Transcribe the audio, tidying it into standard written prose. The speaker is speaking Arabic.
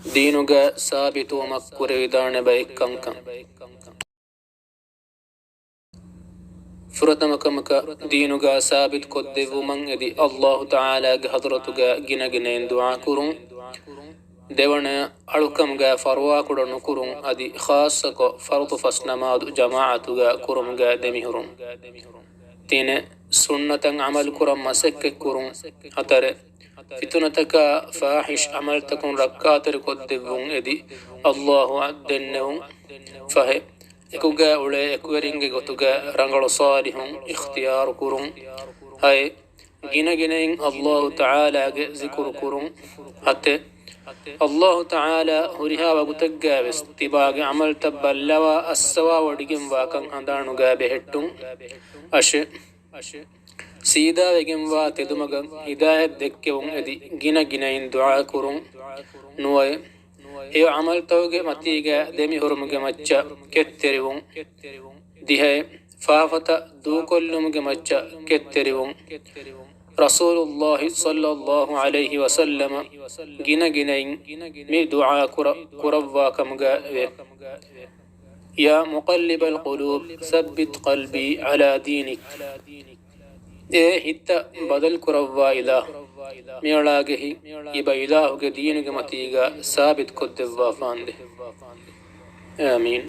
دينوغا ثابت ومكور ودان بيكنكم فرتمكمك دينوغا ثابت كدف من يدي الله تعالى حضرتوغا جنين دعاء كرون ديوانا ألوكمغا فروا كرون كرون أدي خاصة فرط فسنماد جماعتوغا كرمغا دمهرون تين سنة عمل كرم مسك كرون أتر فتنتك فاحش عمل تكون ركاتر كدفون يدي الله عدنهم فهي ekuga ule ekueringe gotuga rangalo salihun ikhtiyar kurun hay gina ginain Allah Ta'ala ge zikr kurun hatte Allah Ta'ala huriha wa gutagga istibage amal taballawa aswa wadigim wakan andanu ga behettun ashe sida wegem wa tedumagan hidayat dekkevun edi gina ginain dua kurun nuway هي عمل توجه متيجة دمي هرمج متجا كتريون ديه فافتا دو كل متجا كتريون رسول الله صلى الله عليه وسلم جنا جنين مي دعاء كروا كمجا يا مقلب القلوب ثبت قلبي على دينك إيه هتا بدل كروا إله ميلاغه يبا إلهك دينك متيغا ثابت كد الضافان آمين